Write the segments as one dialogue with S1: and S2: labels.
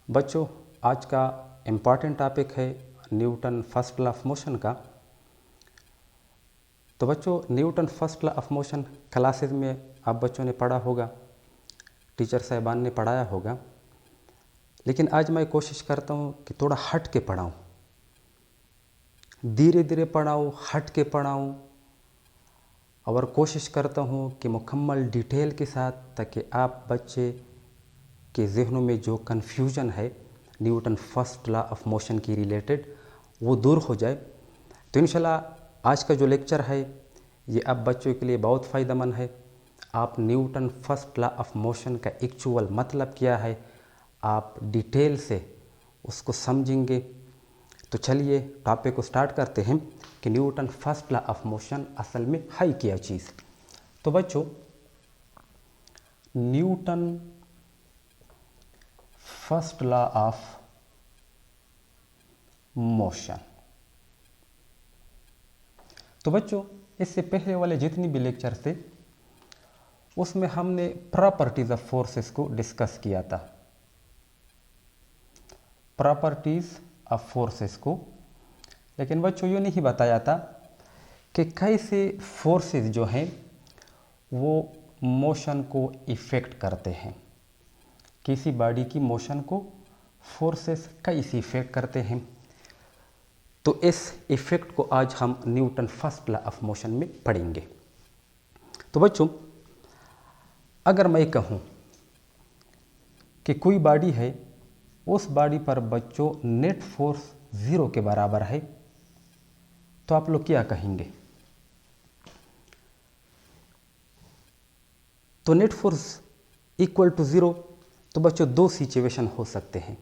S1: बच्चों, आज का इम्पॉर्टेंट टॉपिक है Newton first law of motion का। तो बच्चों, Newton first law of motion classes में आप बच्चों ने पढ़ा होगा, टीचर साहिबान ने पढ़ाया होगा, लेकिन आज मैं कोशिश करता हूँ कि थोड़ा हट के पढ़ाऊँ, धीरे धीरे पढ़ाऊँ, हट के पढ़ाऊँ, और कोशिश करता हूँ कि मुकम्मल डिटेल के साथ, ताकि आप बच्चे के जहनों में जो कन्फ्यूजन है Newton first law of motion की रिलेटेड वो दूर हो जाए। तो इंशाल्लाह आज का जो लेक्चर है ये आप बच्चों के लिए बहुत फ़ायदेमंद है। आप Newton first law of motion का एक्चुअल मतलब क्या है आप डिटेल से उसको समझेंगे। तो चलिए टॉपिक को स्टार्ट करते हैं कि Newton first law of motion असल में है क्या चीज़। तो बच्चों, Newton first law of motion, तो बच्चों इससे पहले वाले जितनी भी लेक्चर थे उसमें हमने प्रॉपर्टीज ऑफ फोर्सेस को डिस्कस किया था, प्रॉपर्टीज ऑफ फोर्सेस को। लेकिन बच्चों ये नहीं बताया था कि कैसे फोर्सेस जो हैं वो मोशन को इफ़ेक्ट करते हैं, किसी बॉडी की मोशन को फोर्सेस कैसे इफ़ेक्ट करते हैं। तो इस इफ़ेक्ट को आज हम Newton first law of motion में पढ़ेंगे। तो बच्चों, अगर मैं कहूँ कि कोई बॉडी है, उस बॉडी पर बच्चों नेट फोर्स 0 के बराबर है, तो आप लोग क्या कहेंगे? तो नेट फोर्स इक्वल टू 0, तो बच्चों दो सिचुएशन हो सकते हैं।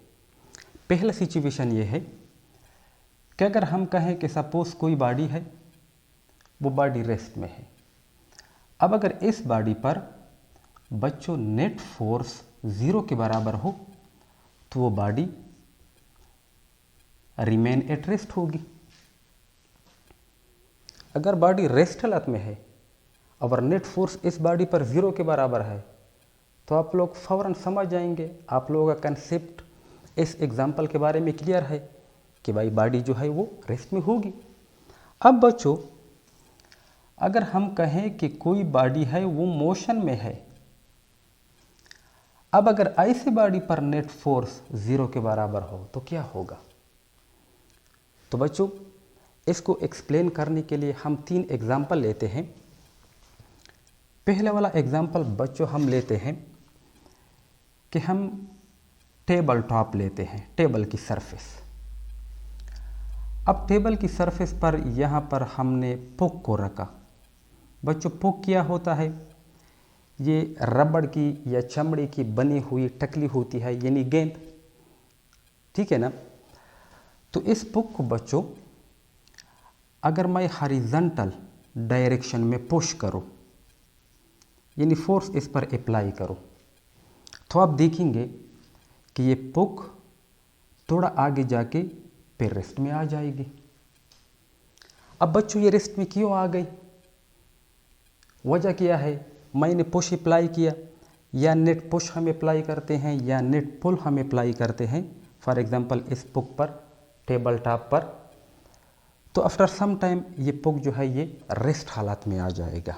S1: पहला सिचुएशन ये है कि अगर हम कहें कि सपोज कोई बॉडी है, वो बॉडी रेस्ट में है। अब अगर इस बॉडी पर बच्चों नेट फोर्स 0 के बराबर हो तो वो बॉडी रिमेन एट रेस्ट होगी। अगर बॉडी रेस्ट हालत में है और नेट फोर्स इस बॉडी पर 0 के बराबर है, तो आप लोग फौरन समझ जाएंगे, आप लोगों का कंसेप्ट इस एग्जाम्पल के बारे में क्लियर है कि भाई बॉडी जो है वो रेस्ट में होगी। अब बच्चों, अगर हम कहें कि कोई बॉडी है वो मोशन में है, अब अगर ऐसी बॉडी पर नेट फोर्स 0 के बराबर हो तो क्या होगा? तो बच्चों इसको एक्सप्लेन करने के लिए हम 3 एग्जाम्पल लेते हैं। पहले वाला एग्जाम्पल बच्चों हम लेते हैं कि हम टेबल टॉप लेते हैं, टेबल की सरफेस। अब टेबल की सरफेस पर यहाँ पर हमने पुक को रखा। बच्चों पुक क्या होता है? ये रबड़ की या चमड़ी की बनी हुई टकली होती है, यानी गेंद, ठीक है ना। तो इस पुक को बच्चों अगर मैं हॉरिजॉन्टल डायरेक्शन में पुश करूं, यानी फोर्स इस पर अप्लाई करूं, तो आप देखेंगे कि ये पुक थोड़ा आगे जाके फिर रेस्ट में आ जाएगी। अब बच्चों ये रेस्ट में क्यों आ गई? वजह क्या है? मैंने पुश अप्लाई किया, या नेट पुश हम अप्लाई करते हैं या नेट पुल हम अप्लाई करते हैं, फॉर एग्जांपल इस पुक पर, टेबल टॉप पर, तो आफ्टर सम टाइम ये पुक जो है ये रेस्ट हालत में आ जाएगा।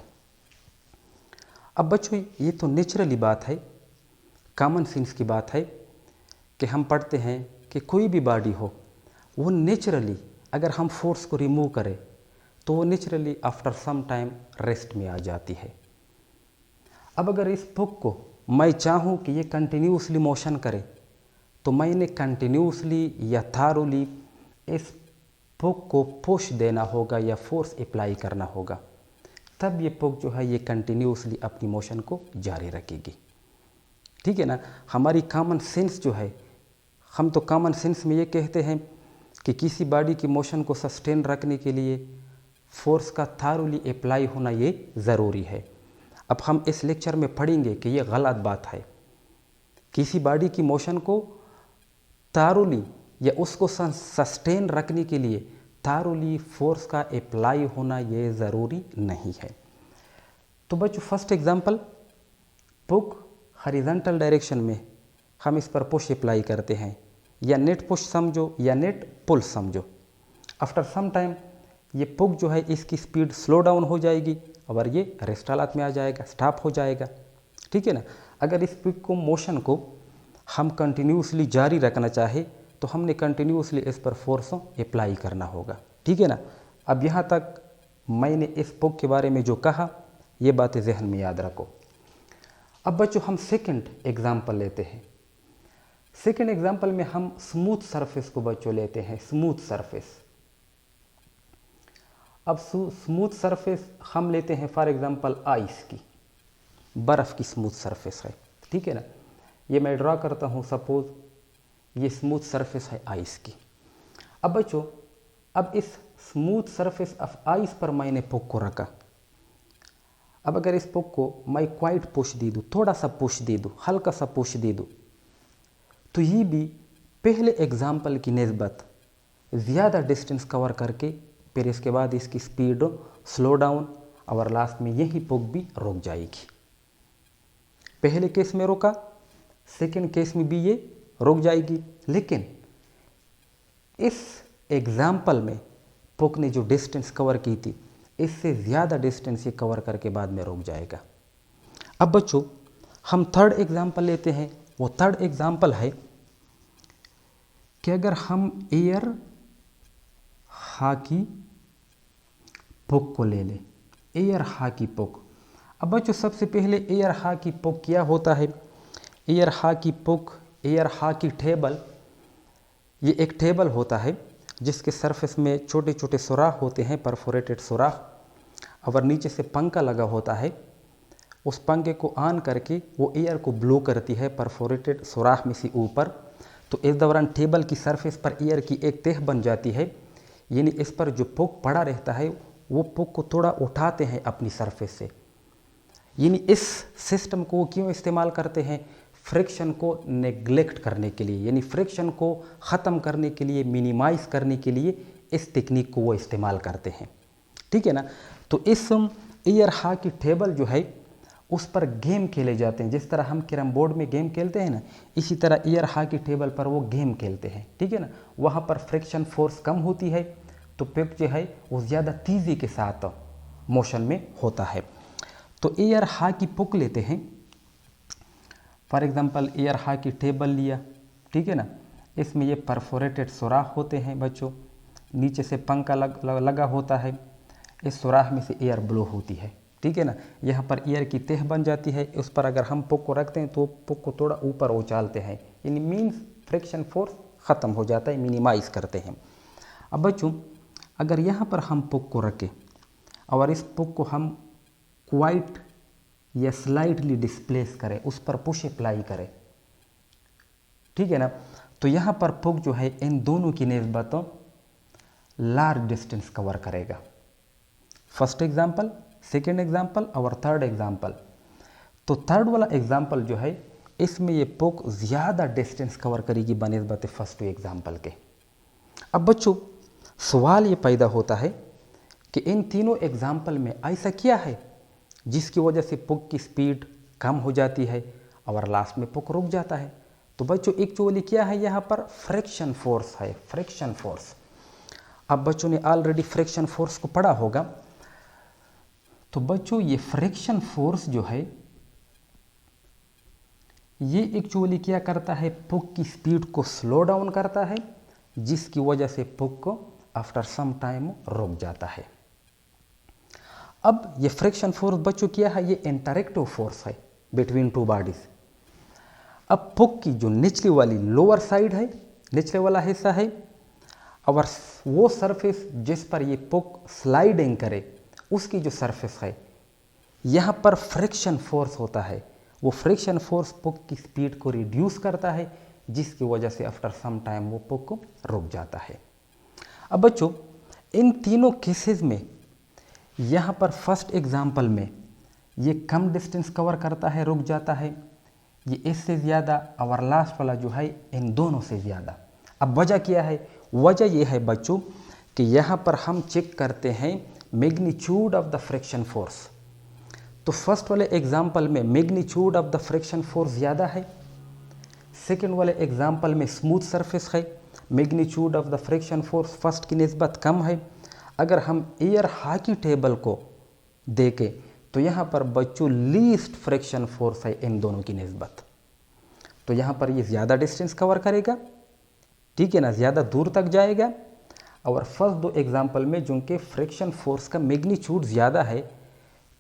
S1: अब बच्चों ये तो नेचुरली बात है, कॉमन सेंस की बात है कि हम पढ़ते हैं कि कोई भी बॉडी हो वो नेचुरली अगर हम फोर्स को रिमूव करें तो वो naturally after some time rest में आ जाती है। अब अगर इस पुक को मैं चाहूँ कि ये कंटिन्यूसली मोशन करे, तो मैंने कंटिन्यूसली या थारोली इस पुक को पुश देना होगा या फोर्स अप्लाई करना होगा, तब ये पुक जो है ये कंटिन्यूसली अपनी मोशन को जारी रखेगी, ठीक है ना। हमारी कॉमन सेंस जो है, हम तो कॉमन सेंस में ये कहते हैं कि किसी बॉडी की मोशन को सस्टेन रखने के लिए फोर्स का थारोली अप्लाई होना ये ज़रूरी है। अब हम इस लेक्चर में पढ़ेंगे कि ये गलत बात है। किसी बॉडी की मोशन को थारोली या उसको सस्टेन रखने के लिए थारोली फोर्स का अप्लाई होना ये ज़रूरी नहीं है। तो बच्चों फर्स्ट एग्जांपल, पुक हॉरिजॉन्टल डायरेक्शन में हम इस पर पुश अप्लाई करते हैं, या नेट पुश समझो या नेट पुल समझो। आफ्टर सम टाइम ये पुक जो है इसकी स्पीड स्लो डाउन हो जाएगी और ये रेस्ट हालत में आ जाएगा, स्टॉप हो जाएगा, ठीक है ना। अगर इस पुक को मोशन को हम कंटिन्यूसली जारी रखना चाहे तो हमने कंटिन्यूसली इस पर फोर्स अप्लाई करना होगा, ठीक है ना। अब यहाँ तक मैंने इस पुक के बारे में जो कहा ये बातें जहन में याद रखो। अब बच्चों हम सेकंड एग्जाम्पल लेते हैं। सेकंड एग्जाम्पल में हम स्मूथ सरफेस को बच्चों लेते हैं, स्मूथ सरफेस। अब स्मूथ सरफेस हम लेते हैं फॉर एग्जांपल आइस की, बर्फ़ की स्मूथ सरफेस है, ठीक है ना। ये मैं ड्रा करता हूँ, सपोज ये स्मूथ सरफेस है आइस की। अब बच्चों अब इस स्मूथ सरफेस ऑफ आइस पर मैंने पुक को रखा। अब अगर इस पुक को मैं क्वाइट पुश दे दूँ, थोड़ा सा पुश दे दूँ, हल्का सा पुश दे दूँ, तो ये भी पहले एग्जाम्पल की निस्बत ज़्यादा डिस्टेंस कवर करके फिर इसके बाद इसकी स्पीड स्लो डाउन और लास्ट में यही पुक भी रुक जाएगी। पहले केस में रुका, सेकंड केस में भी ये रुक जाएगी, लेकिन इस एग्जाम्पल में पुक ने जो डिस्टेंस कवर की थी इससे ज़्यादा डिस्टेंस ये कवर करके बाद में रुक जाएगा। अब बच्चों हम थर्ड एग्जाम्पल लेते हैं। वो थर्ड एग्जाम्पल है कि अगर हम एयर हॉकी पुक को ले लें, एयर हॉकी पुक। अब बच्चों सबसे पहले एयर हॉकी पुक क्या होता है? एयर हॉकी पुक, एयर हॉकी टेबल, ये एक टेबल होता है जिसके सरफेस में छोटे छोटे सुराख होते हैं, परफोरेटेड सुराख, और नीचे से पंखा लगा होता है। उस पंखे को ऑन करके वो एयर को ब्लो करती है परफोरेटेड सुराख में से ऊपर। तो इस दौरान टेबल की सरफेस पर एयर की एक तह बन जाती है, यानी इस पर जो पुक पड़ा रहता है वो पुक को थोड़ा उठाते हैं अपनी सरफेस से। यानी इस सिस्टम को क्यों इस्तेमाल करते हैं? फ्रिक्शन को नेग्लेक्ट करने के लिए, यानी फ्रिक्शन को ख़त्म करने के लिए, मिनिमाइज़ करने के लिए इस टेक्निक को वो इस्तेमाल करते हैं, ठीक है ना। तो इस एयर हॉकी टेबल जो है उस पर गेम खेले जाते हैं। जिस तरह हम कैरम बोर्ड में गेम खेलते हैं ना, इसी तरह एयर हॉकी टेबल पर वो गेम खेलते हैं, ठीक है ना। वहाँ पर फ्रिक्शन फोर्स कम होती है तो पिक जो है वो ज़्यादा तेज़ी के साथ मोशन में होता है। तो एयर हॉकी पुक लेते हैं, for example air hockey table लिया, ठीक है ना। इसमें ये परफोरेटेड सुराख होते हैं बच्चों, नीचे से पंखा लगा होता है, इस सुराख में से एयर ब्लो होती है, ठीक है ना। यहाँ पर एयर की तह बन जाती है, उस पर अगर हम पुक को रखते हैं तो पुक को थोड़ा ऊपर उछालते हैं, यानी मीन्स फ्रिक्शन फोर्स ख़त्म हो जाता है, मिनिमाइज़ करते हैं। अब बच्चों अगर यहाँ पर हम पुक को रखें और इस पुक को हम क्वाइट या स्लाइडली डिस्प्लेस करें, उस पर पुश अप्लाई करें, ठीक है ना, तो यहाँ पर पुक जो है इन दोनों की निस्बत लार्ज डिस्टेंस कवर करेगा। फर्स्ट एग्जाम्पल, सेकेंड एग्जाम्पल और थर्ड एग्जाम्पल। तो थर्ड वाला एग्जाम्पल जो है इसमें ये पुक ज़्यादा डिस्टेंस कवर करेगी बनिस्बत फर्स्ट एग्जाम्पल के। अब बच्चों सवाल ये पैदा होता है कि इन तीनों एग्जाम्पल में ऐसा क्या है जिसकी वजह से पुक की स्पीड कम हो जाती है और लास्ट में पुक रुक जाता है? तो बच्चों एक्चुअली क्या है यहाँ पर? फ्रिक्शन फोर्स है, फ्रिक्शन फोर्स। अब बच्चों ने ऑलरेडी फ्रिक्शन फोर्स को पढ़ा होगा। तो बच्चों ये फ्रिक्शन फोर्स जो है ये एक्चुअली क्या करता है? पुक की स्पीड को स्लो डाउन करता है, जिसकी वजह से पुक को आफ्टर सम टाइम रुक जाता है। अब ये फ्रिक्शन फोर्स बच्चों क्या है? ये इंटरैक्टिव फोर्स है बिटवीन टू बॉडीज। अब पुक की जो निचली वाली लोअर साइड है, निचले वाला हिस्सा है, और वो सरफेस जिस पर ये पुक स्लाइडिंग करे उसकी जो सरफेस है, यहाँ पर फ्रिक्शन फोर्स होता है। वो फ्रिक्शन फोर्स पुक की स्पीड को रिड्यूस करता है, जिसकी वजह से आफ्टर सम टाइम वो पुक को रुक जाता है। अब बच्चों इन तीनों केसेस में यहाँ पर फर्स्ट एग्जाम्पल में ये कम डिस्टेंस कवर करता है, रुक जाता है, ये इससे ज़्यादा, और लास्ट वाला जो है इन दोनों से ज़्यादा। अब वजह क्या है? वजह ये है बच्चों कि यहाँ पर हम चेक करते हैं magnitude of the friction force. तो फर्स्ट वाले एग्जाम्पल में magnitude of the friction force ज़्यादा है, सेकेंड वाले एग्जाम्पल में स्मूथ सरफेस है, magnitude of the friction force first की निस्बत कम है। अगर हम एयर हॉकी टेबल को देखें तो यहाँ पर बच्चों लीस्ट फ्रिक्शन फोर्स है इन दोनों की निस्बत। तो यहाँ पर ये ज़्यादा डिस्टेंस कवर करेगा, ठीक है ना, ज़्यादा दूर तक जाएगा। और फर्स्ट दो एग्जाम्पल में जो कि फ्रिक्शन फोर्स का मैग्नीट्यूड ज़्यादा है,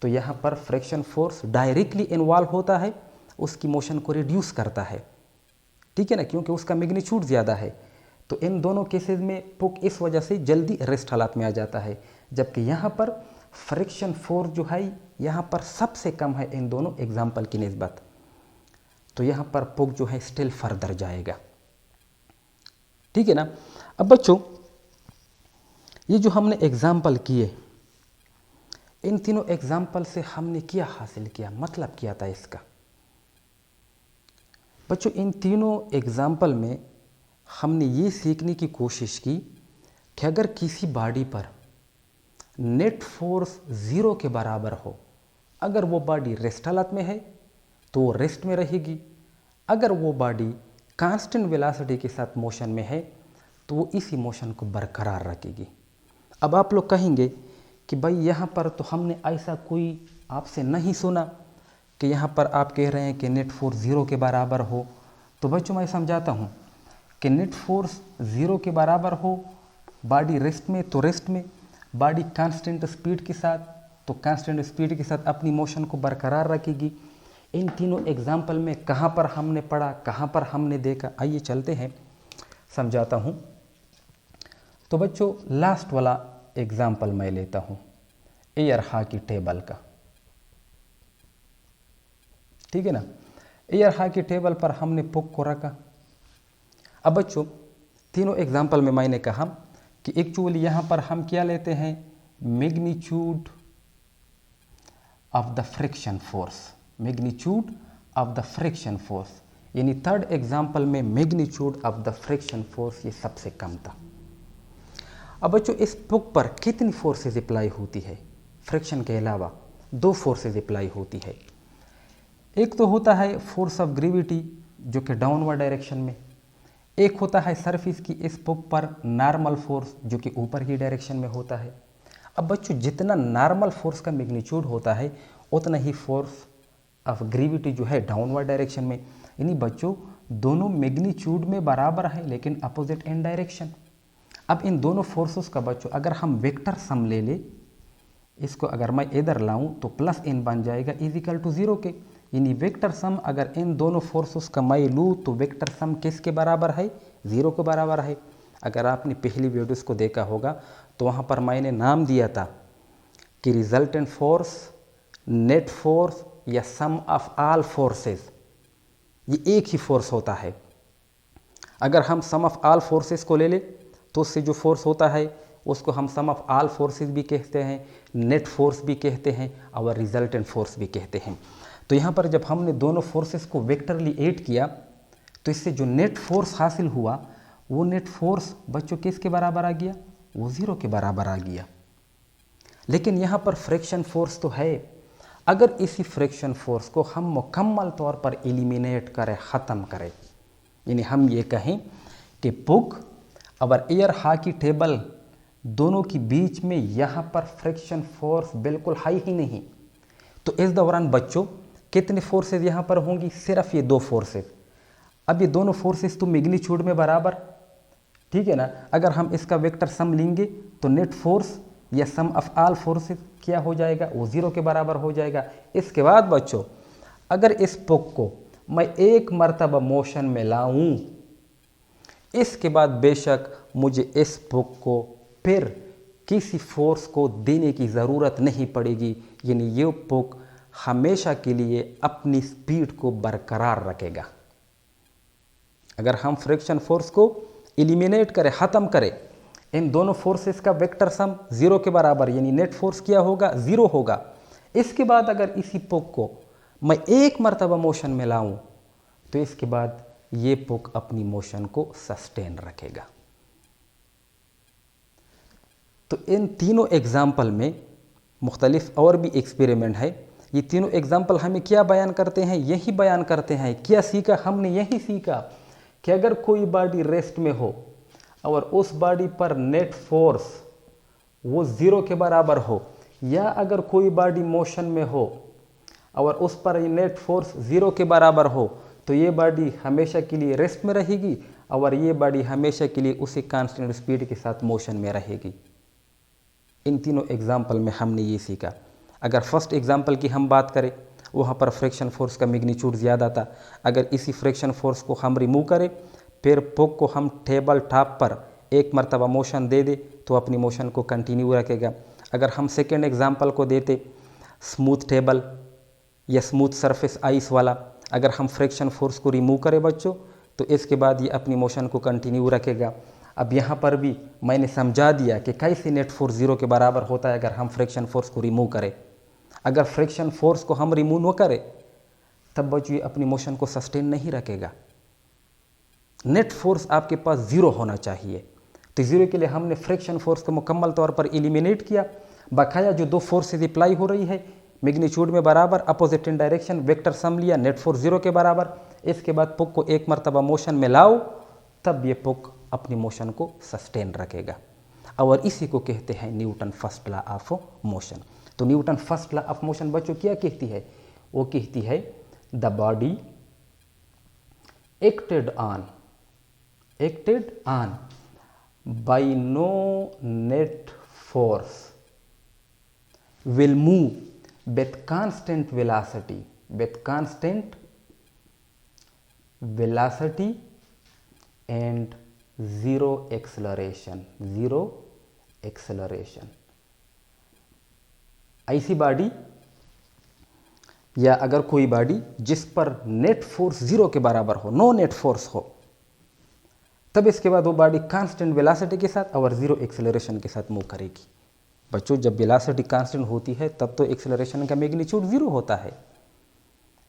S1: तो यहाँ पर फ्रिक्शन फोर्स डायरेक्टली इन्वॉल्व होता है, उसकी मोशन को रिड्यूस करता है, ठीक है ना, क्योंकि उसका मैग्नीट्यूड ज़्यादा है। तो इन दोनों केसेस में पुक इस वजह से जल्दी रेस्ट हालात में आ जाता है, जबकि यहाँ पर फ्रिक्शन फोर्स जो है यहाँ पर सबसे कम है इन दोनों एग्जाम्पल की निस्बत। तो यहाँ पर पुक जो है स्टिल फर्दर जाएगा, ठीक है ना। अब बच्चों ये जो हमने एग्जाम्पल किए, इन तीनों एग्जाम्पल से हमने क्या हासिल किया, मतलब क्या था इसका। बच्चों इन तीनों एग्जाम्पल में हमने ये सीखने की कोशिश की कि अगर किसी बॉडी पर नेट फोर्स 0 के बराबर हो, अगर वो बॉडी रेस्ट हालत में है तो वो रेस्ट में रहेगी, अगर वो बॉडी कांस्टेंट वेलोसिटी के साथ मोशन में है तो वो इसी मोशन को बरकरार रखेगी। अब आप लोग कहेंगे कि भाई यहाँ पर तो हमने ऐसा कोई आपसे नहीं सुना कि यहाँ पर आप कह रहे हैं कि नेट फोर्स 0 के बराबर हो। तो बच्चों मैं समझाता हूँ कि नेट फोर्स 0 के बराबर हो, बॉडी रेस्ट में तो रेस्ट में, बॉडी कांस्टेंट स्पीड के साथ तो कांस्टेंट स्पीड के साथ अपनी मोशन को बरकरार रखेगी। इन तीनों एग्जाम्पल में कहाँ पर हमने पढ़ा, कहाँ पर हमने देखा, आइए चलते हैं समझाता हूँ। तो बच्चों लास्ट वाला एग्जाम्पल मैं लेता हूँ एयर हॉकी टेबल का, ठीक है ना। एयर हॉकी टेबल पर हमने पुक को रखा। अब बच्चों तीनों एग्जाम्पल में मैंने कहा कि एक्चुअली यहाँ पर हम क्या लेते हैं, magnitude of the friction force, magnitude of the friction force, यानी थर्ड एग्जाम्पल में magnitude of the friction force ये सबसे कम था। अब बच्चों इस पुक पर कितनी फोर्सेस अप्लाई होती है, फ्रिक्शन के अलावा 2 फोर्सेस अप्लाई होती है। एक तो होता है फोर्स ऑफ ग्रेविटी जो कि डाउनवर्ड डायरेक्शन में, एक होता है सरफेस की इस पुक पर नॉर्मल फोर्स जो कि ऊपर की डायरेक्शन में होता है। अब बच्चों जितना नॉर्मल फोर्स का मैग्नीट्यूड होता है उतना ही फोर्स ऑफ ग्रेविटी जो है डाउनवर्ड डायरेक्शन में, यानी बच्चों दोनों मैग्नीट्यूड में बराबर है लेकिन अपोजिट इन डायरेक्शन। अब इन दोनों फोर्सेस का बच्चों अगर हम वेक्टर सम ले ले, इसको अगर मैं इधर लाऊं तो प्लस इन बन जाएगा इजिकल टू 0 के, यानी वेक्टर सम अगर इन दोनों फोर्सेस का मैं लूँ तो वेक्टर सम किसके बराबर है, 0 के बराबर है। अगर आपने पहली वीडियोस को देखा होगा तो वहाँ पर मैंने नाम दिया था कि रिजल्टेंट फोर्स, नेट फोर्स या सम ऑफ ऑल फोर्सेस, ये एक ही फोर्स होता है। अगर हम सम ऑफ ऑल फोर्सेस को ले ले तो उससे जो फोर्स होता है उसको हम सम ऑफ ऑल फोर्सेस भी कहते हैं, नेट फोर्स भी कहते हैं और रिजल्टेंट फोर्स भी कहते हैं। तो यहाँ पर जब हमने दोनों फोर्सेस को वेक्टरली ऐड किया तो इससे जो नेट फोर्स हासिल हुआ वो नेट फोर्स बच्चों किसके बराबर आ गया, वो 0 के बराबर आ गया। लेकिन यहाँ पर फ्रिक्शन फोर्स तो है, अगर इसी फ्रिक्शन फोर्स को हम मुकम्मल तौर पर एलिमिनेट करें, ख़त्म करें, यानी हम ये कहें कि पुक और एयर हॉकी टेबल दोनों के बीच में यहाँ पर फ्रिक्शन फोर्स बिल्कुल है ही नहीं, तो इस दौरान बच्चों कितने फोर्सेस यहाँ पर होंगी, सिर्फ ये 2 फोर्सेस। अब ये दोनों फोर्सेस तो मैग्नीट्यूड में बराबर, ठीक है ना। अगर हम इसका वेक्टर सम लेंगे तो नेट फोर्स या सम ऑफ ऑल फोर्सेस क्या हो जाएगा, वो 0 के बराबर हो जाएगा। इसके बाद बच्चों अगर इस पुक को मैं एक मर्तबा मोशन में लाऊं, इसके बाद बेशक मुझे इस पुक को फिर किसी फोर्स को देने की ज़रूरत नहीं पड़ेगी, यानी ये पुक हमेशा के लिए अपनी स्पीड को बरकरार रखेगा। अगर हम फ्रिक्शन फोर्स को एलिमिनेट करें, ख़त्म करें, इन दोनों फोर्सेस का वेक्टर सम 0 के बराबर, यानी नेट फोर्स क्या होगा, 0 होगा। इसके बाद अगर इसी पुक को मैं एक मर्तबा मोशन में लाऊं तो इसके बाद ये पुक अपनी मोशन को सस्टेन रखेगा। तो इन तीनों एग्जाम्पल में मुख्तलिफ और भी एक्सपेरिमेंट है ये तीनों एग्जाम्पल हमें क्या बयान करते हैं? यही बयान करते हैं। क्या सीखा हमने? यही सीखा कि अगर कोई बॉडी रेस्ट में हो और उस बॉडी पर नेट फोर्स वो 0 के बराबर हो, या अगर कोई बॉडी मोशन में हो और उस पर नेट फोर्स 0 के बराबर हो, तो ये बॉडी हमेशा के लिए रेस्ट में रहेगी और ये बॉडी हमेशा के लिए उसी कांस्टेंट स्पीड के साथ मोशन में रहेगी। इन तीनों एग्जाम्पल में हमने ये सीखा। अगर फर्स्ट एग्जाम्पल की हम बात करें, वहाँ पर फ्रिक्शन फोर्स का मैग्नीट्यूड ज़्यादा था। अगर इसी फ्रिक्शन फोर्स को हम रिमूव करें, फिर पुक को हम टेबल टॉप पर एक मरतबा मोशन दे दे तो अपनी मोशन को कंटिन्यू रखेगा। अगर हम सेकेंड एग्जाम्पल को देते स्मूथ टेबल या स्मूथ सरफेस आइस वाला, अगर हम फ्रिक्शन फोर्स को रिमूव करें बच्चों, तो इसके बाद ये अपनी मोशन को कंटिन्यू रखेगा। अब यहाँ पर भी मैंने समझा दिया कि कैसे नेट फोर्स 0 के बराबर होता है अगर हम फ्रिक्शन फोर्स को रिमूव करें। अगर फ्रिक्शन फोर्स को हम रिमूव न करें तब बच्चों ये अपनी मोशन को सस्टेन नहीं रखेगा। नेट फोर्स आपके पास 0 होना चाहिए। तो 0 के लिए हमने फ्रिक्शन फोर्स को मुकम्मल तौर पर एलिमिनेट किया। बकाया जो दो फोर्सेज अप्लाई हो रही है मैग्नीट्यूड में बराबर, opposite in direction, vector sum लिया, नेट फोर्स 0 के बराबर। इसके बाद पुक को एक मरतबा मोशन में लाओ, तब ये पुक अपनी मोशन को सस्टेन रखेगा। और इसी को कहते हैं Newton first law of motion. तो Newton first law of motion बच्चों क्या कहती है? वो कहती है the body acted on by no net force will move with constant velocity and zero acceleration। ऐसी बॉडी या अगर कोई बॉडी जिस पर नेट फोर्स 0 के बराबर हो, नो नेट फोर्स हो, तब इसके बाद वो बॉडी कांस्टेंट वेलोसिटी के साथ और 0 एक्सेलरेशन के साथ मूव करेगी। बच्चों जब वेलोसिटी कांस्टेंट होती है तब तो एक्सेलरेशन का मैग्नीट्यूड 0 होता है।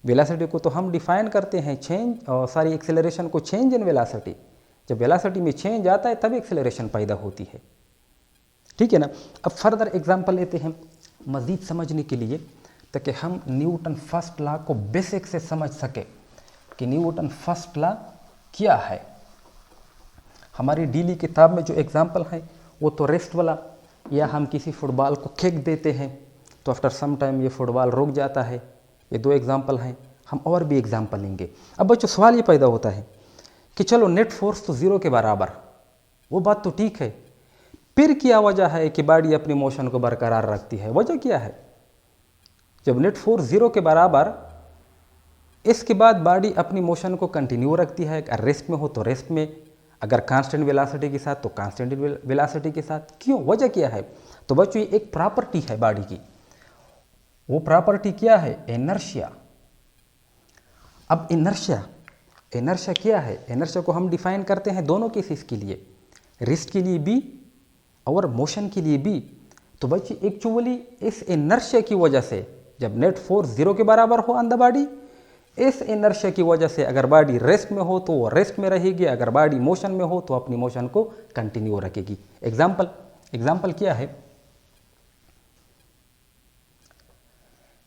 S1: वेलोसिटी को तो हम डिफाइन करते हैं एक्सेलरेशन को चेंज इन वेलोसिटी। जब वेलोसिटी में चेंज आता है तब एक्सेलरेशन पैदा होती है। ठीक है ना। अब फर्दर एग्जांपल लेते हैं मज़ीद समझने के लिए, ताकि हम न्यूटन फर्स्ट लॉ को बेसिक से समझ सके कि न्यूटन फर्स्ट लॉ क्या है। हमारी डेली किताब में जो एग्जांपल है वो तो रेस्ट वाला, या हम किसी फुटबॉल को किक देते हैं तो आफ्टर सम टाइम ये फुटबॉल रुक जाता है। ये 2 एग्जांपल हैं। हम और भी एग्जांपल लेंगे। अब बच्चों सवाल ये पैदा होता है कि चलो नेट फोर्स तो 0 के बराबर, वो बात तो ठीक है, फिर क्या वजह है कि बॉडी अपनी मोशन को बरकरार रखती है? वजह क्या है? जब नेट फोर्स 0 के बराबर, इसके बाद बॉडी अपनी मोशन को कंटिन्यू रखती है। अगर रेस्ट में हो तो रेस्ट में, अगर कांस्टेंट वेलोसिटी के साथ तो कांस्टेंट वेलोसिटी के साथ। क्यों? वजह क्या है? तो बच्चों ये एक प्रॉपर्टी है बॉडी की। वो प्रॉपर्टी क्या है? इनर्शिया। अब इनर्शिया क्या है? इनर्शिया को हम डिफाइन करते हैं दोनों केसेस के लिए, रेस्ट के लिए भी और मोशन के लिए भी। तो बच्चे एक्चुअली इस इनर्शिया की वजह से, जब नेट फोर्स 0 के बराबर हो ऑन द बॉडी, इस इनर्शिया की वजह से अगर बॉडी रेस्ट में हो तो वो रेस्ट में रहेगी, अगर बॉडी मोशन में हो तो अपनी मोशन को कंटिन्यू रखेगी। एग्जाम्पल क्या है?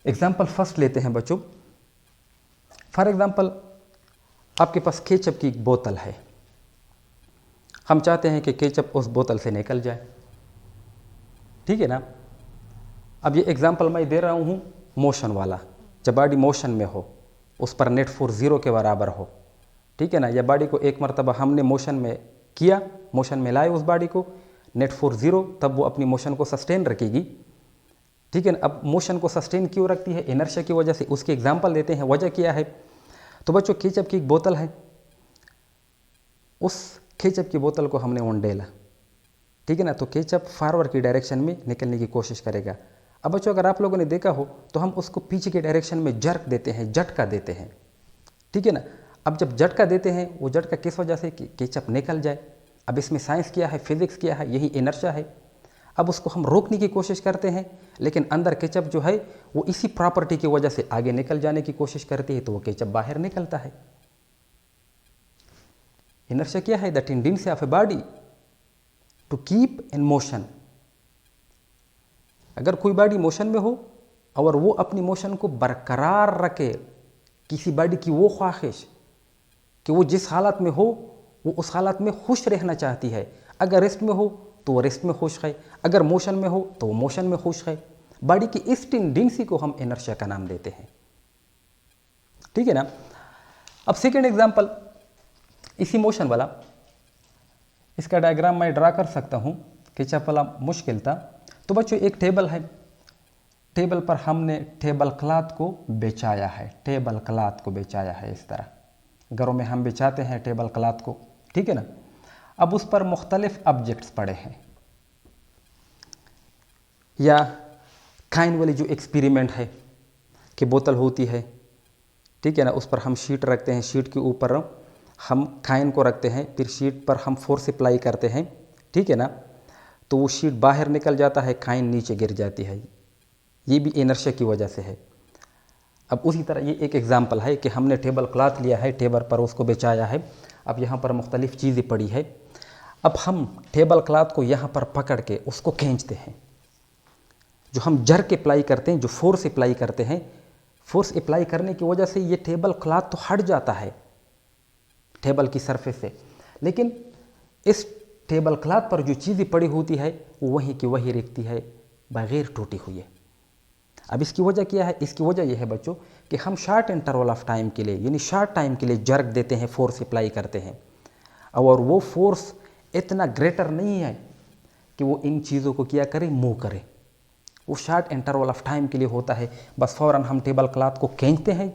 S1: एग्जाम्पल फर्स्ट लेते हैं बच्चों। फॉर एग्जाम्पल आपके पास केचप की एक बोतल है। हम चाहते हैं कि केचप उस बोतल से निकल जाए। ठीक है ना। अब ये एग्जाम्पल मैं दे रहा हूँ मोशन वाला। जब बॉडी मोशन में हो, उस पर नेट फोर्स 0 के बराबर हो, ठीक है ना, या बॉडी को एक मरतबा हमने मोशन में किया, मोशन में लाए उस बॉडी को, नेट फोर्स 0, तब वो अपनी मोशन को सस्टेन रखेगी। ठीक है ना। अब मोशन को सस्टेन क्यों रखती है? इनर्शिया की वजह से। उसके एग्जाम्पल देते हैं, वजह क्या है? तो बच्चों केचप की एक बोतल है, उस केचप की बोतल को हमने उंडेला, ठीक है ना, तो केचप फॉरवर्ड की डायरेक्शन में निकलने की कोशिश करेगा। अब बच्चों अगर आप लोगों ने देखा हो तो हम उसको पीछे की डायरेक्शन में जर्क देते हैं, झटका देते हैं, ठीक है ना। अब जब झटका देते हैं, वो झटका किस वजह से? कि केचप निकल जाए। अब इसमें साइंस क्या है, फिजिक्स क्या है? यही इनर्शिया है। अब उसको हम रोकने की कोशिश करते हैं, लेकिन अंदर केचप जो है वो इसी प्रॉपर्टी की वजह से आगे निकल जाने की कोशिश करती है, तो वो केचप बाहर निकलता है। इनर्शिया क्या है? The tendency of a body to keep in motion. अगर कोई बॉडी मोशन में हो और वो अपनी मोशन को बरकरार रखे, किसी बॉडी की वो ख्वाहिश कि वो जिस हालत में हो वो उस हालत में खुश रहना चाहती है। अगर रेस्ट में हो तो वो रेस्ट में खुश है, अगर मोशन में हो तो वो मोशन में खुश है। बॉडी की इस टेंडेंसी को हम इनर्शिया का नाम देते हैं। ठीक है ना। अब सेकेंड एग्जाम्पल इसी मोशन वाला, इसका डायग्राम मैं ड्रा कर सकता हूँ, खींचा वाला मुश्किल था। तो बच्चों एक टेबल है, टेबल पर हमने टेबल क्लॉथ को बिछाया है, टेबल क्लॉथ को बिछाया है। इस तरह घरों में हम बिछाते हैं टेबल क्लॉथ को, ठीक है ना। अब उस पर मुख्तलिफ ऑब्जेक्ट्स पड़े हैं, या खाइन वाली जो एक्सपेरिमेंट है कि बोतल होती है, ठीक है ना, उस पर हम शीट रखते हैं, शीट के ऊपर हम खाइन को रखते हैं, फिर शीट पर हम फोर्स अप्लाई करते हैं, ठीक है ना, तो वो शीट बाहर निकल जाता है, खाइन नीचे गिर जाती है। ये भी इनर्शिया की वजह से है। अब उसी तरह ये एक एग्जांपल है कि हमने टेबल क्लॉथ लिया है, टेबल पर उसको बिछाया है, अब यहाँ पर मुख्तलिफ चीज़ें पड़ी है। अब हम टेबल क्लॉथ को यहाँ पर पकड़ के उसको खींचते हैं, जो हम जर्क अप्लाई करते हैं, जो फोर्स अप्लाई करते हैं, फोर्स अप्लाई करने की वजह से ये टेबल क्लॉथ तो हट जाता है टेबल की सरफेस से, लेकिन इस टेबल क्लॉथ पर जो चीज़ें पड़ी होती है वो वहीं की वहीं रहती है, बगैर टूटी हुई है। अब इसकी वजह क्या है? इसकी वजह यह है बच्चों कि हम शॉर्ट इंटरवल ऑफ टाइम के लिए, यानी शॉर्ट टाइम के लिए जर्क देते हैं, फोर्स अप्लाई करते हैं, और वो फोर्स इतना ग्रेटर नहीं है कि वो इन चीज़ों को क्या करे, मूव करे। वो शॉर्ट इंटरवल ऑफ टाइम के लिए होता है। बस फ़ौरन हम टेबल क्लॉथ को खींचते हैं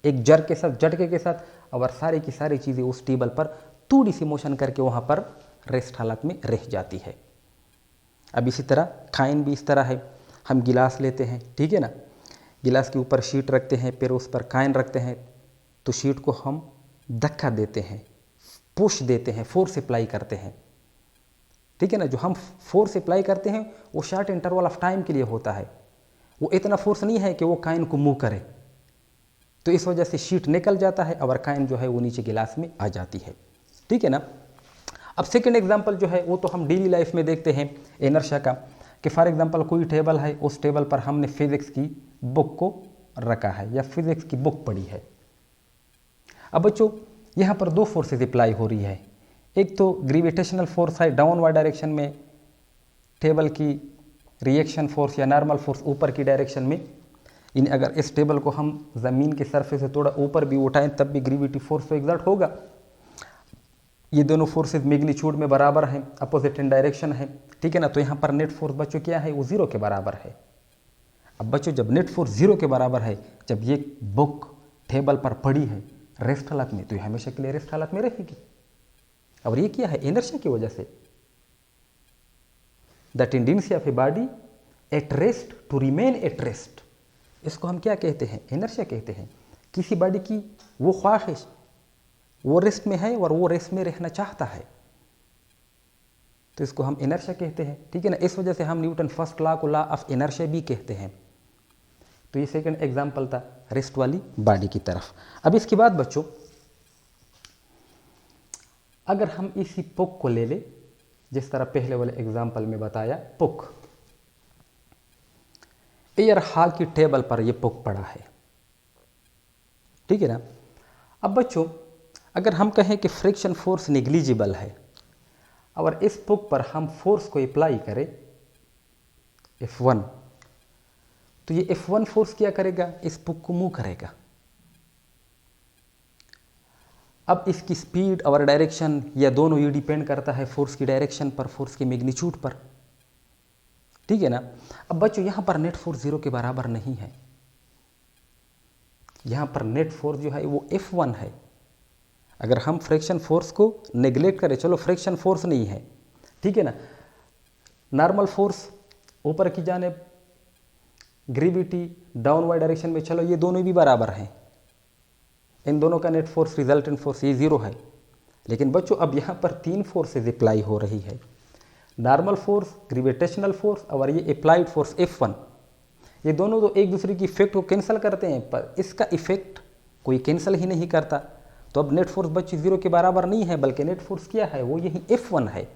S1: एक जर्क के साथ, झटके के साथ, और सारी की सारी चीज़ें उस टेबल पर थोड़ी सी मोशन करके वहाँ पर रेस्ट हालत में रह जाती है। अब इसी तरह खाइन भी इस तरह है, हम गिलास लेते हैं, ठीक है ना, गिलास के ऊपर शीट रखते हैं, फिर उस पर खाइन रखते हैं, तो शीट को हम धक्का देते हैं, पुश देते हैं, फोर्स अप्लाई करते हैं, ठीक है ना। जो हम फोर्स अप्लाई करते हैं वो शॉर्ट इंटरवल ऑफ टाइम के लिए होता है, वो इतना फोर्स नहीं है कि वो काइन को मूव करे, तो इस वजह से शीट निकल जाता है और काइन जो है वो नीचे गिलास में आ जाती है, ठीक है ना। अब सेकंड एग्जांपल जो है वो तो हम डेली लाइफ में देखते हैं इनर्शिया का, कि फॉर एग्जांपल कोई टेबल है, उस टेबल पर हमने फिजिक्स की बुक को रखा है या फिजिक्स की बुक पड़ी है। अब बच्चों यहाँ पर दो फोर्सेज अप्लाई हो रही है, एक तो ग्रेविटेशनल फोर्स है डाउनवर्ड डायरेक्शन में, टेबल की रिएक्शन फोर्स या नॉर्मल फोर्स ऊपर की डायरेक्शन में, यानी अगर इस टेबल को हम ज़मीन के सरफेस से थोड़ा ऊपर भी उठाएं तब भी ग्रेविटी फोर्स तो एग्जर्ट होगा। ये दोनों फोर्सेज मैग्नीट्यूड में बराबर हैं, अपोजिट इन डायरेक्शन है, ठीक है ना। तो यहाँ पर नेट फोर्स बच्चों क्या है, वो जीरो के बराबर है। अब बच्चों जब नेट फोर्स जीरो के बराबर है, जब ये बुक टेबल पर पड़ी है रेस्ट हालत में, तो ये हमेशा के लिए रेस्ट हालत में रहेगी। और ये क्या है, इनर्शिया की वजह से। The tendency of a body at rest to remain at rest, इसको हम क्या कहते हैं, इनर्शिया कहते हैं। किसी बॉडी की वो ख्वाहिश, वो रेस्ट में है और वो रेस्ट में रहना चाहता है, तो इसको हम इनर्शिया कहते हैं, ठीक है ना। इस वजह से हम न्यूटन फर्स्ट लॉ को लॉ ऑफ इनर्शिया भी कहते हैं। तो ये सेकंड एग्जांपल था रेस्ट वाली बॉडी की तरफ। अब इसके बाद बच्चों अगर हम इसी पुक को ले ले, जिस तरह पहले वाले एग्जांपल में बताया, पुक एयर हॉल की टेबल पर ये पुक पड़ा है, ठीक है ना। अब बच्चों अगर हम कहें कि फ्रिक्शन फोर्स निग्लिजिबल है और इस पुक पर हम फोर्स को अप्लाई करें F1, तो ये F1 फोर्स क्या करेगा, इस पुक को मूव करेगा। अब इसकी स्पीड और डायरेक्शन या दोनों ये डिपेंड करता है फोर्स की डायरेक्शन पर, फोर्स के मैग्नीट्यूड पर, ठीक है ना। अब बच्चों यहाँ पर नेट फोर्स जीरो के बराबर नहीं है, यहाँ पर नेट फोर्स जो है वो F1 है। अगर हम फ्रिक्शन फोर्स को नेग्लेक्ट करें, चलो फ्रिक्शन फोर्स नहीं है, ठीक है ना, नॉर्मल फोर्स ऊपर की जानिब, ग्रेविटी डाउनवर्ड डायरेक्शन में, चलो ये दोनों भी बराबर हैं, इन दोनों का नेट फोर्स रिजल्टेंट फोर्स ये जीरो है। लेकिन बच्चों अब यहाँ पर तीन फोर्सेज अप्लाई हो रही है, नॉर्मल फोर्स, ग्रेविटेशनल फोर्स और ये अप्लाइड फोर्स F1। ये दोनों तो एक दूसरे की इफेक्ट को कैंसिल करते हैं, पर इसका इफेक्ट कोई कैंसिल ही नहीं करता। तो अब नेट फोर्स बच्चे जीरो के बराबर नहीं है, बल्कि नेट फोर्स क्या है, वो यही F1 है,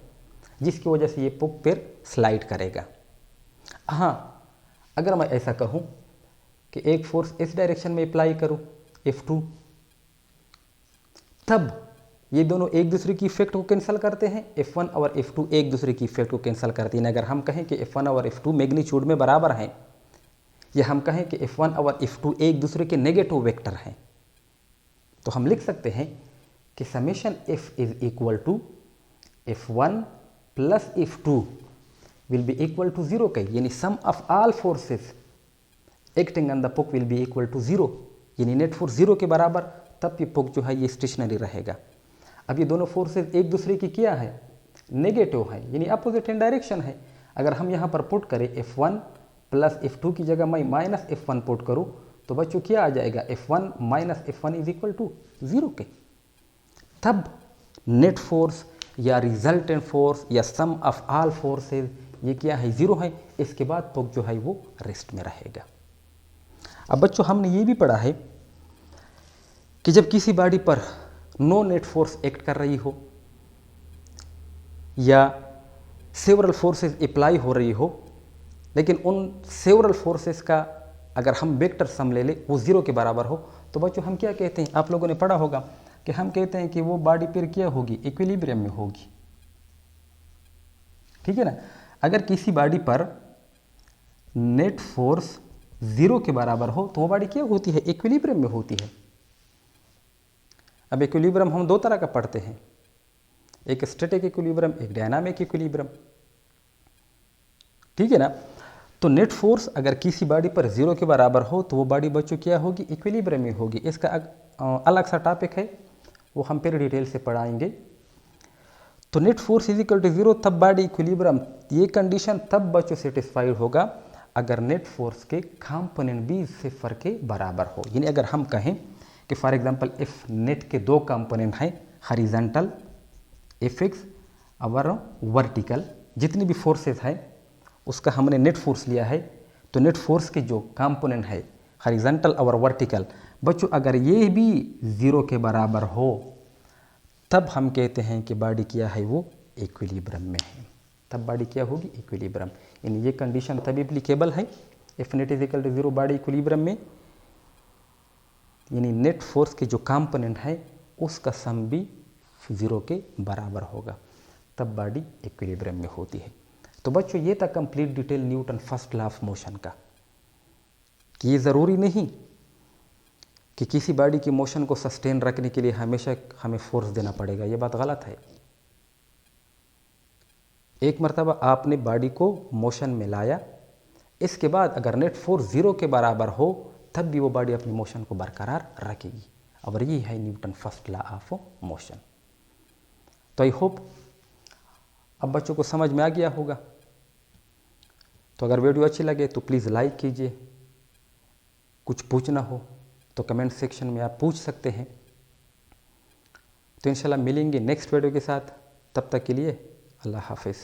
S1: जिसकी वजह से ये पुक फिर स्लाइड करेगा। हाँ, अगर मैं ऐसा कहूँ कि एक फोर्स इस डायरेक्शन में अप्लाई करूँ F2, तब ये दोनों एक दूसरे की इफेक्ट को कैंसिल करते हैं, F1 और F2 एक दूसरे की इफेक्ट को कैंसिल करते हैं। अगर हम कहें कि F1 और F2 मैग्नीट्यूड में बराबर हैं, या हम कहें कि F1 और F2 एक दूसरे के नेगेटिव वेक्टर हैं, तो हम लिख सकते हैं कि summation F is equal to F1 plus F2 will be equal to 0 के, यानी sum of all forces acting on the puck will be equal to 0, यानी नेट फोर्स 0 के बराबर, तब ये पुक जो है ये स्टेशनरी रहेगा। अब ये दोनों फोर्सेस एक दूसरे की क्या है, नेगेटिव है, यानी अपोजिट इन डायरेक्शन है। अगर हम यहाँ पर पुट करें F1 प्लस F2 की जगह मैं माइनस F1 पुट करूँ, तो बच्चों क्या आ जाएगा, F1 minus F1 is equal to 0 के। तब नेट फोर्स या रिजल्टेंट फोर्स या सम ऑफ ऑल फोर्सेस ये क्या है, 0 है। इसके बाद पुक जो है वो रेस्ट में रहेगा। अब बच्चों हमने ये भी पढ़ा है कि जब किसी बॉडी पर नो नेट फोर्स एक्ट कर रही हो या सेवरल फोर्सेस अप्लाई हो रही हो, लेकिन उन सेवरल फोर्सेस का अगर हम वेक्टर सम ले ले वो 0 के बराबर हो, तो बच्चों हम क्या कहते हैं, आप लोगों ने पढ़ा होगा कि हम कहते हैं कि वो बॉडी फिर क्या होगी, इक्विलिब्रियम में होगी। ठीक है ना। अगर किसी बॉडी पर नेट फोर्स 0 के बराबर हो तो वो बॉडी क्या होती है, इक्विलिब्रियम में होती है। अब इक्विलिब्रियम हम दो तरह का पढ़ते हैं, एक स्टैटिक इक्विलिब्रियम, एक डायनामिक इक्विलिब्रियम। ठीक है ना। तो नेट फोर्स अगर किसी बॉडी पर 0 के बराबर हो तो वो बॉडी बच्चों क्या होगी, इक्विलिब्रियम में होगी। इसका अलग सा टॉपिक है, वो हम फिर डिटेल से पढ़ाएंगे। तो net force is equal to 0 तब बॉडी इक्विलिब्रियम, ये कंडीशन तब बच्चों सेटिस्फाइड होगा अगर नेट फोर्स के कंपोनेंट भी 0 के बराबर हो। यानी अगर हम कहें कि फॉर एग्जांपल इफ नेट के दो कंपोनेंट हैं, हॉरिजॉन्टल Fx और वर्टिकल, जितनी भी फोर्सेस हैं उसका हमने नेट फोर्स लिया है, तो नेट फोर्स के जो कंपोनेंट है हॉरिजॉन्टल और वर्टिकल बच्चों अगर ये भी 0 के बराबर हो, तब हम कहते हैं कि बॉडी क्या है, वो इक्विलिब्रियम में है। तब बॉडी क्या होगी, इक्विलिब्रियम। यानी ये कंडीशन तभी एप्लीकेबल है if net is equal to 0, body equilibrium में, यानी नेट फोर्स के जो कंपोनेंट है उसका सम भी 0 के बराबर होगा, तब बॉडी इक्विलिब्रियम में होती है। तो बच्चों ये था complete detail Newton first law of motion का, कि ये ज़रूरी नहीं कि किसी बॉडी की मोशन को सस्टेन रखने के लिए हमेशा हमें फोर्स देना पड़ेगा, ये बात गलत है। एक मर्तबा आपने बॉडी को मोशन में लाया, इसके बाद अगर नेट फोर्स 0 के बराबर हो तब भी वो बॉडी अपनी मोशन को बरकरार रखेगी, और ये है Newton first law of motion. तो आई होप अब बच्चों को समझ में आ गया होगा। तो अगर वीडियो अच्छी लगे तो प्लीज़ लाइक कीजिए, कुछ पूछना हो तो कमेंट सेक्शन में आप पूछ सकते हैं। तो इंशाल्लाह मिलेंगे नेक्स्ट वीडियो के साथ, तब तक के लिए अल्लाह हाफिज़।